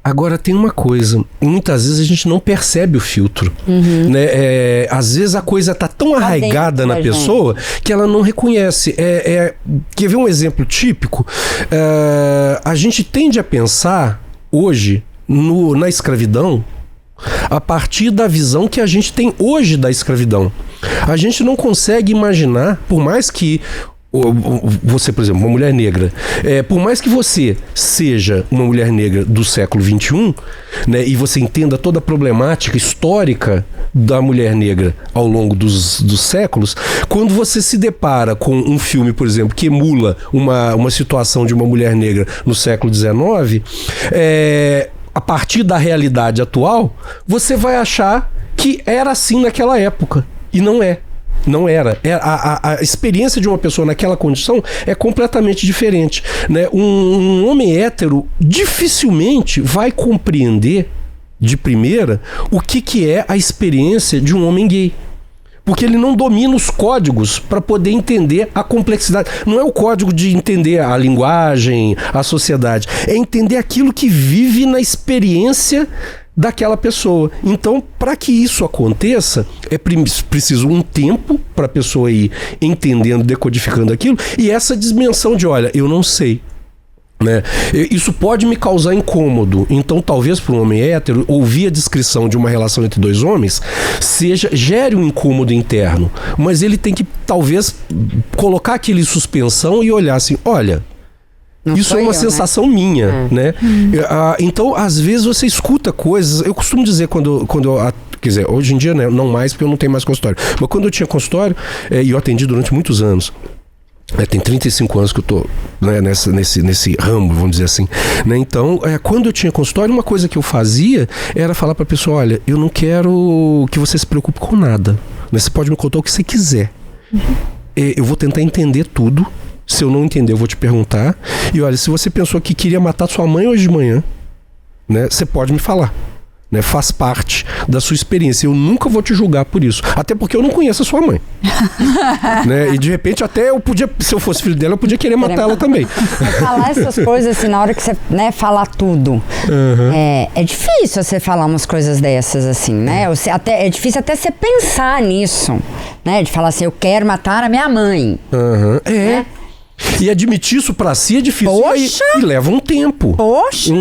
Agora tem uma coisa, muitas vezes a gente não percebe o filtro, né? Às vezes a coisa tá tão arraigada na pessoa que ela não reconhece. Quer ver um exemplo típico? A gente tende a pensar hoje na escravidão a partir da visão que a gente tem hoje da escravidão. A gente não consegue imaginar, por mais que você, por exemplo, uma mulher negra, por mais que você seja uma mulher negra do século XXI, né, e você entenda toda a problemática histórica da mulher negra ao longo dos séculos, quando você se depara com um filme, por exemplo, que emula uma situação de uma mulher negra no século XIX, a partir da realidade atual, você vai achar que era assim naquela época. E não é. Não era. A experiência de uma pessoa naquela condição é completamente diferente, né? Um homem hétero dificilmente vai compreender de primeira o que é a experiência de um homem gay. Porque ele não domina os códigos para poder entender a complexidade. Não é o código de entender a linguagem, a sociedade. É entender aquilo que vive na experiência daquela pessoa. Então, para que isso aconteça, é preciso um tempo para a pessoa ir entendendo, decodificando aquilo, e essa dimensão de, olha, eu não sei. Né? Isso pode me causar incômodo. Então, talvez para um homem hétero, ouvir a descrição de uma relação entre dois homens gere um incômodo interno. Mas ele tem que, talvez, colocar aquele em suspensão e olhar assim, olha, não isso é uma sensação minha, né? Então, às vezes você escuta coisas. Eu costumo dizer quando eu, quer dizer, hoje em dia, né, não mais, porque eu não tenho mais consultório. Mas quando eu tinha consultório, e eu atendi durante muitos anos. Tem 35 anos que eu tô, né, nesse ramo, vamos dizer assim, né? Então, quando eu tinha consultório, uma coisa que eu fazia era falar pra pessoa, olha, eu não quero que você se preocupe com nada, né? Você pode me contar o que você quiser. Eu vou tentar entender tudo. Se eu não entender, eu vou te perguntar. E olha, se você pensou que queria matar sua mãe hoje de manhã, né, você pode me falar. Né, faz parte da sua experiência. Eu nunca vou te julgar por isso. Até porque eu não conheço a sua mãe. Né? E de repente até eu podia, se eu fosse filho dela, eu podia querer matar ela também. Falar essas coisas assim, na hora que você, né, falar tudo. É difícil você falar umas coisas dessas assim, né? É difícil até você pensar nisso, né? De falar assim, eu quero matar a minha mãe. Né? E admitir isso pra si é difícil. E leva um tempo.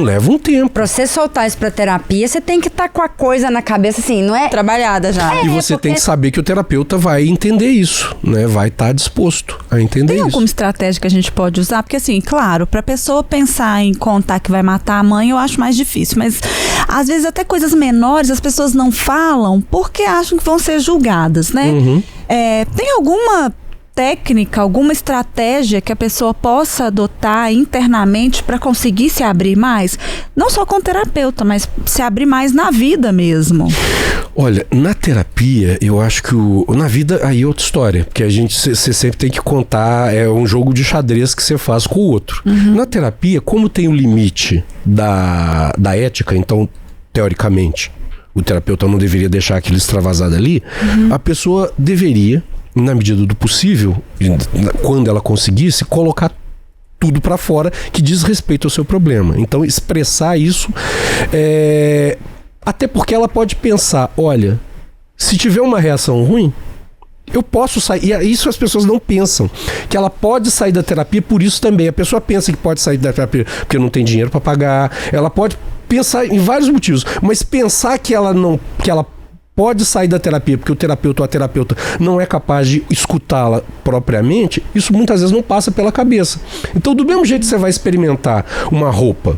Leva um tempo. Pra você soltar isso pra terapia, você tem que estar com a coisa na cabeça assim, não é? Trabalhada já. E você tem que saber que o terapeuta vai entender isso, né? Vai estar disposto a entender isso. Tem alguma estratégia que a gente pode usar? Porque assim, claro, pra pessoa pensar em contar que vai matar a mãe, eu acho mais difícil. Mas às vezes até coisas menores as pessoas não falam porque acham que vão ser julgadas, né? Tem alguma técnica, alguma estratégia que a pessoa possa adotar internamente para conseguir se abrir mais? Não só com o terapeuta, mas se abrir mais na vida mesmo. Olha, na terapia, eu acho que na vida aí é outra história, porque você sempre tem que contar, é um jogo de xadrez que você faz com o outro. Na terapia, como tem o limite da ética, então, teoricamente, o terapeuta não deveria deixar aquilo extravasado ali, a pessoa deveria, na medida do possível, quando ela conseguisse, colocar tudo para fora que diz respeito ao seu problema. Então, expressar isso, até porque ela pode pensar, olha, se tiver uma reação ruim, eu posso sair. E isso as pessoas não pensam, que ela pode sair da terapia por isso também. A pessoa pensa que pode sair da terapia porque não tem dinheiro para pagar, ela pode pensar em vários motivos, mas pensar que ela pode sair da terapia porque o terapeuta ou a terapeuta não é capaz de escutá-la propriamente, isso muitas vezes não passa pela cabeça. Então, do mesmo jeito que você vai experimentar uma roupa,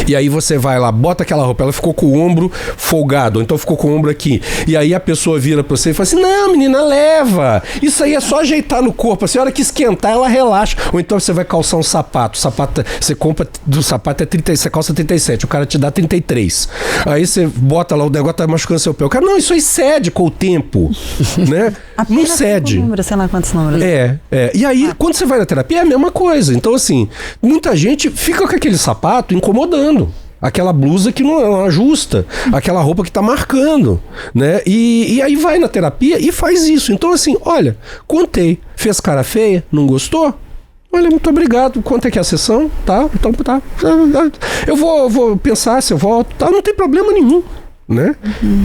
e aí você vai lá, bota aquela roupa, ela ficou com o ombro folgado, ou então ficou com o ombro aqui, e aí a pessoa vira pra você e fala assim, não, menina, leva, isso aí é só ajeitar no corpo, assim, a hora que esquentar ela relaxa. Ou então você vai calçar um sapato, você compra do sapato é 30, você calça 37, o cara te dá 33, aí você bota lá, o negócio tá machucando seu pé, o cara, não, isso aí cede com o tempo, né? Não cede. Número, sei lá quantos números. E aí, quando você vai na terapia, é a mesma coisa. Então, assim, muita gente fica com aquele sapato incomodando. Aquela blusa que não ajusta, aquela roupa que tá marcando, né? E aí vai na terapia e faz isso. Então, assim, olha, contei, fez cara feia, não gostou? Olha, muito obrigado. Quanto é que é a sessão? Tá, então tá. Eu vou pensar se eu volto. Tá, não tem problema nenhum. Né?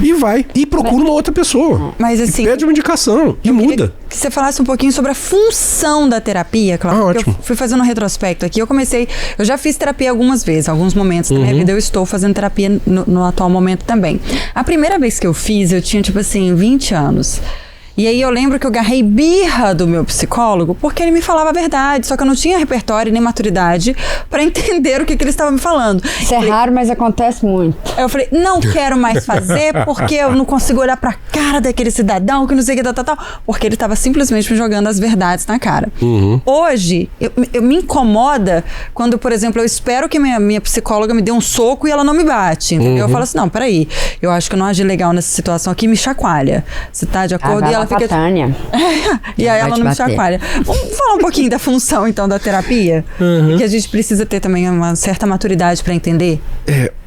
E vai. E procura uma outra pessoa. Mas assim, pede uma indicação e muda. Que você falasse um pouquinho sobre a função da terapia, claro. Ótimo. Eu fui fazendo um retrospecto aqui. Eu já fiz terapia algumas vezes, alguns momentos da minha vida eu estou fazendo terapia no atual momento também. A primeira vez que eu fiz, eu tinha tipo assim, 20 anos. E aí eu lembro que eu agarrei birra do meu psicólogo porque ele me falava a verdade, só que eu não tinha repertório nem maturidade pra entender o que ele estava me falando. Isso é raro, mas acontece muito. Eu falei, não quero mais fazer porque eu não consigo olhar pra cara daquele cidadão que não sei o que, tal, porque ele estava simplesmente me jogando as verdades na cara. Hoje, eu me incomoda quando, por exemplo, eu espero que minha psicóloga me dê um soco e ela não me bate, entendeu? Eu falo assim, não, peraí, eu acho que eu não agi legal nessa situação aqui, me chacoalha. Você tá de acordo? E ela fica... Tânia. E aí ela não me chacoalha. Vamos falar um pouquinho da função, então, da terapia? Que a gente precisa ter também uma certa maturidade para entender?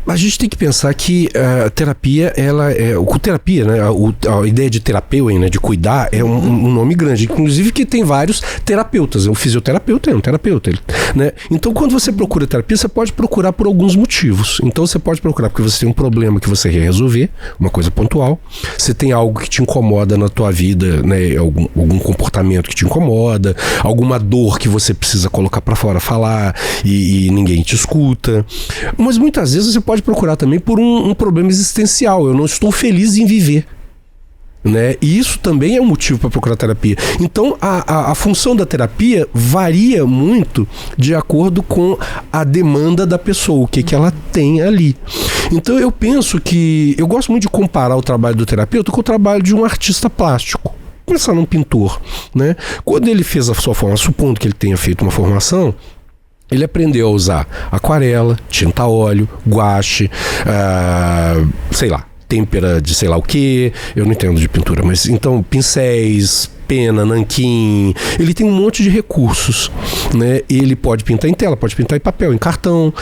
A gente tem que pensar que a terapia, ela é... Terapia, né? A ideia de terapeuta, né? De cuidar, é um nome grande. Inclusive que tem vários terapeutas. O fisioterapeuta é um terapeuta, né? Então, quando você procura terapia, você pode procurar por alguns motivos. Então, você pode procurar porque você tem um problema que você quer resolver, uma coisa pontual. Você tem algo que te incomoda na tua vida, né? Algum comportamento que te incomoda, alguma dor que você precisa colocar pra fora, falar e ninguém te escuta. Mas muitas vezes você pode procurar também por um problema existencial. Eu não estou feliz em viver. Né? E isso também é um motivo para procurar terapia. Então a função da terapia varia muito de acordo com a demanda da pessoa, o que ela tem ali. Então eu penso que eu gosto muito de comparar o trabalho do terapeuta com o trabalho de um artista plástico. Começar num pintor, né? Quando ele fez a sua formação, supondo que ele tenha feito uma formação, ele aprendeu a usar aquarela, tinta a óleo, guache, sei lá, têmpera de sei lá o que, eu não entendo de pintura, mas então pincéis, pena, nanquim, ele tem um monte de recursos, né? Ele pode pintar em tela, pode pintar em papel, em cartão,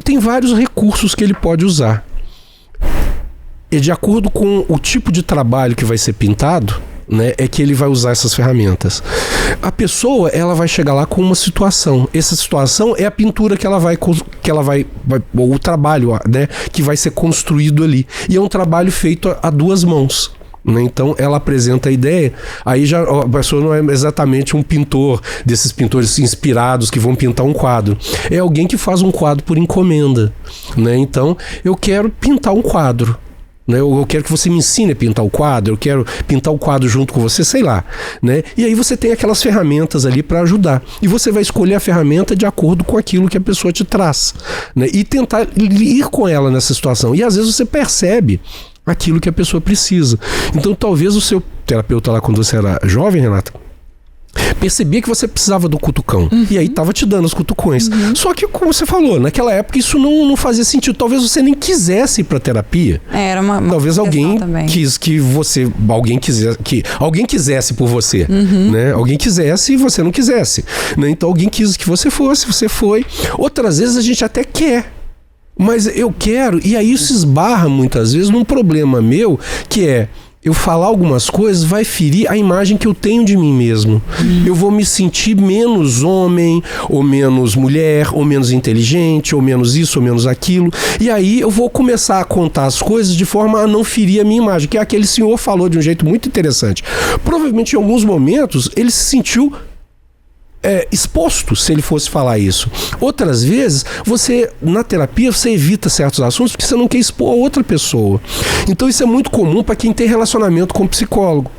tem vários recursos que ele pode usar. E de acordo com o tipo de trabalho que vai ser pintado, né, é que ele vai usar essas ferramentas. A pessoa, ela vai chegar lá com uma situação. Essa situação é a pintura que ela vai o trabalho, né, que vai ser construído ali. E é um trabalho feito a duas mãos. Né? Então ela apresenta a ideia, aí já a pessoa não é exatamente um pintor, desses pintores inspirados que vão pintar um quadro. É alguém que faz um quadro por encomenda. Né? Então eu quero pintar um quadro. Eu quero que você me ensine a pintar o quadro, eu quero pintar o quadro junto com você, sei lá, né? E aí você tem aquelas ferramentas ali para ajudar. E você vai escolher a ferramenta de acordo com aquilo que a pessoa te traz, né? E tentar ir com ela nessa situação. E às vezes você percebe aquilo que a pessoa precisa. Então talvez o seu terapeuta lá quando você era jovem, Renata, percebia que você precisava do cutucão. E aí tava te dando os cutucões. Só que, como você falou, naquela época isso não fazia sentido. Talvez você nem quisesse ir pra terapia. Era uma talvez alguém quis que você... Alguém quisesse por você. Né? Alguém quisesse e você não quisesse. Né? Então alguém quis que você fosse, você foi. Outras vezes a gente até quer. Mas eu quero... E aí isso esbarra muitas vezes num problema meu, que é... Eu falar algumas coisas vai ferir a imagem que eu tenho de mim mesmo. Eu vou me sentir menos homem, ou menos mulher, ou menos inteligente, ou menos isso, ou menos aquilo. E aí eu vou começar a contar as coisas de forma a não ferir a minha imagem. Que aquele senhor falou de um jeito muito interessante. Provavelmente em alguns momentos ele se sentiu exposto se ele fosse falar isso. Outras vezes, na terapia, você evita certos assuntos porque você não quer expor a outra pessoa. Então isso é muito comum para quem tem relacionamento com o psicólogo.